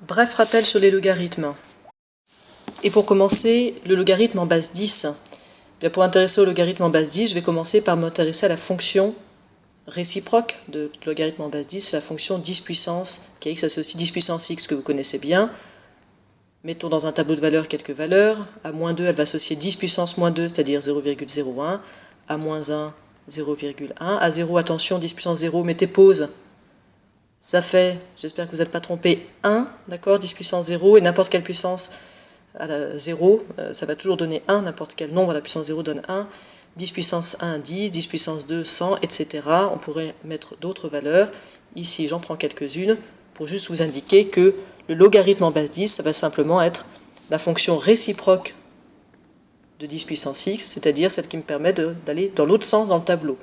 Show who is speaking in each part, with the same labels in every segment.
Speaker 1: Bref rappel sur les logarithmes. Et pour commencer, le logarithme en base 10. Bien, pour intéresser au logarithme en base 10, je vais commencer par m'intéresser à la fonction réciproque de logarithme en base 10, la fonction 10 puissance kx associe 10 puissance x que vous connaissez bien. Mettons dans un tableau de valeurs quelques valeurs. À moins 2, elle va associer 10 puissance moins 2, c'est-à-dire 0,01. À moins 1, 0,1. À 0, attention, 10 puissance 0, mettez pause. Ça fait, j'espère que vous n'êtes pas trompé, 1, d'accord, 10 puissance 0, et n'importe quelle puissance à la 0, ça va toujours donner 1, n'importe quel nombre à la puissance 0 donne 1. 10 puissance 1, 10, 10 puissance 2, 100, etc. On pourrait mettre d'autres valeurs. Ici, j'en prends quelques-unes pour juste vous indiquer que le logarithme en base 10, ça va simplement être la fonction réciproque de 10 puissance x, c'est-à-dire celle qui me permet d'aller dans l'autre sens dans le tableau.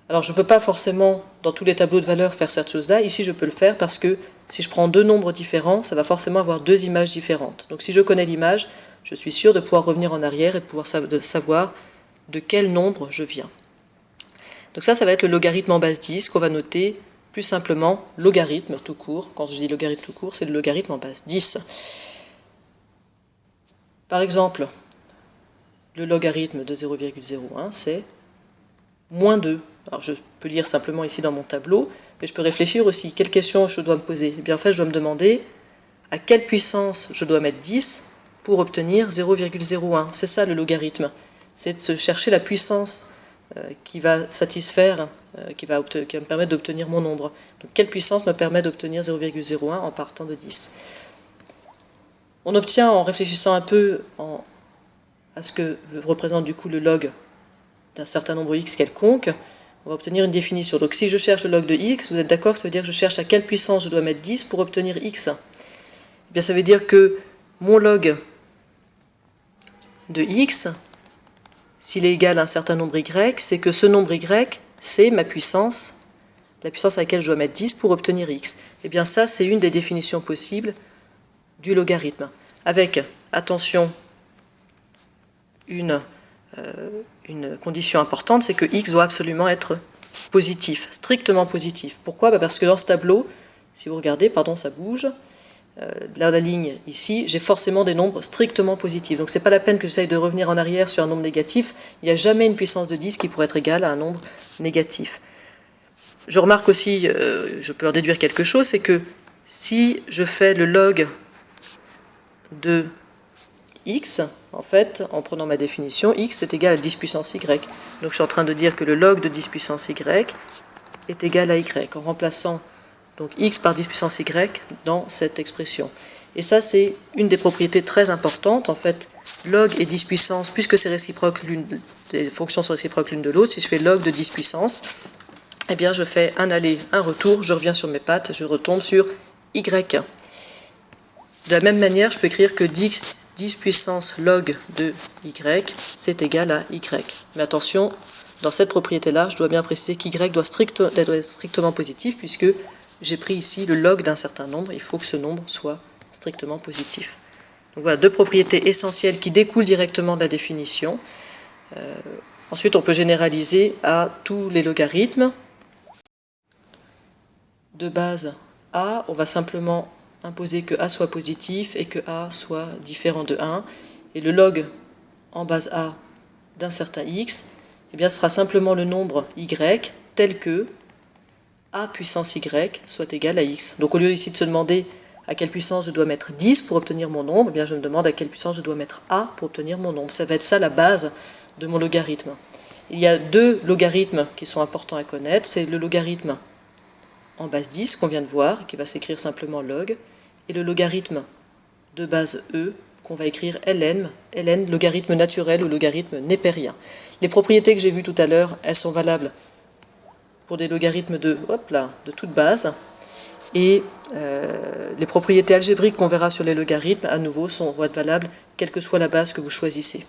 Speaker 1: Alors je ne peux pas forcément, dans tous les tableaux de valeurs, faire cette chose-là. Ici, je peux le faire parce que si je prends deux nombres différents, ça va forcément avoir deux images différentes. Donc si je connais l'image, je suis sûr de pouvoir revenir en arrière et de pouvoir savoir de quel nombre je viens. Donc ça va être le logarithme en base 10 qu'on va noter plus simplement logarithme tout court. Quand je dis logarithme tout court, c'est le logarithme en base 10. Par exemple, le logarithme de 0,01, c'est moins 2. Alors je peux lire simplement ici dans mon tableau, mais je peux réfléchir aussi. Quelle question je dois me poser? Eh bien en fait, je dois me demander à quelle puissance je dois mettre 10 pour obtenir 0,01. C'est ça le logarithme. C'est de se chercher la puissance qui va satisfaire, qui va me permettre d'obtenir mon nombre. Donc quelle puissance me permet d'obtenir 0,01 en partant de 10? On obtient, en réfléchissant un peu à ce que représente du coup le log d'un certain nombre x quelconque, on va obtenir une définition. Donc si je cherche le log de x, vous êtes d'accord que ça veut dire que je cherche à quelle puissance je dois mettre 10 pour obtenir x? Eh bien ça veut dire que mon log de x, s'il est égal à un certain nombre y, c'est que ce nombre y, c'est ma puissance, la puissance à laquelle je dois mettre 10 pour obtenir x. Eh bien ça, c'est une des définitions possibles du logarithme. Avec, attention, une condition importante, c'est que x doit absolument être positif, strictement positif. Pourquoi? Parce que dans ce tableau, si vous regardez, pardon, ça bouge, là, la ligne ici, j'ai forcément des nombres strictement positifs. Donc c'est pas la peine que j'essaye de revenir en arrière sur un nombre négatif. Il n'y a jamais une puissance de 10 qui pourrait être égale à un nombre négatif. Je remarque aussi, je peux en déduire quelque chose, c'est que si je fais le log de x, en fait, en prenant ma définition, x est égal à 10 puissance y. Donc je suis en train de dire que le log de 10 puissance y est égal à y, en remplaçant donc x par 10 puissance y dans cette expression. Et ça, c'est une des propriétés très importantes. En fait, log et 10 puissance, puisque c'est réciproque, les fonctions sont réciproques l'une de l'autre, si je fais log de 10 puissance, eh bien je fais un aller, un retour, je reviens sur mes pattes, je retombe sur y. De la même manière, je peux écrire que 10 puissance log de y, c'est égal à y. Mais attention, dans cette propriété-là, je dois bien préciser qu'y doit être strictement positif, puisque j'ai pris ici le log d'un certain nombre, il faut que ce nombre soit strictement positif. Donc voilà, deux propriétés essentielles qui découlent directement de la définition. Ensuite, on peut généraliser à tous les logarithmes. De base a, on va simplement imposer que a soit positif et que a soit différent de 1. Et le log en base a d'un certain x, eh bien, ce sera simplement le nombre y tel que a puissance y soit égal à x. Donc au lieu ici de se demander à quelle puissance je dois mettre 10 pour obtenir mon nombre, eh bien, je me demande à quelle puissance je dois mettre a pour obtenir mon nombre. Ça va être ça la base de mon logarithme. Il y a deux logarithmes qui sont importants à connaître. C'est le logarithme en base 10 qu'on vient de voir, qui va s'écrire simplement log, et le logarithme de base e, qu'on va écrire ln, logarithme naturel ou logarithme népérien. Les propriétés que j'ai vues tout à l'heure, elles sont valables pour des logarithmes de toute base, et les propriétés algébriques qu'on verra sur les logarithmes, à nouveau, vont être valables quelle que soit la base que vous choisissez.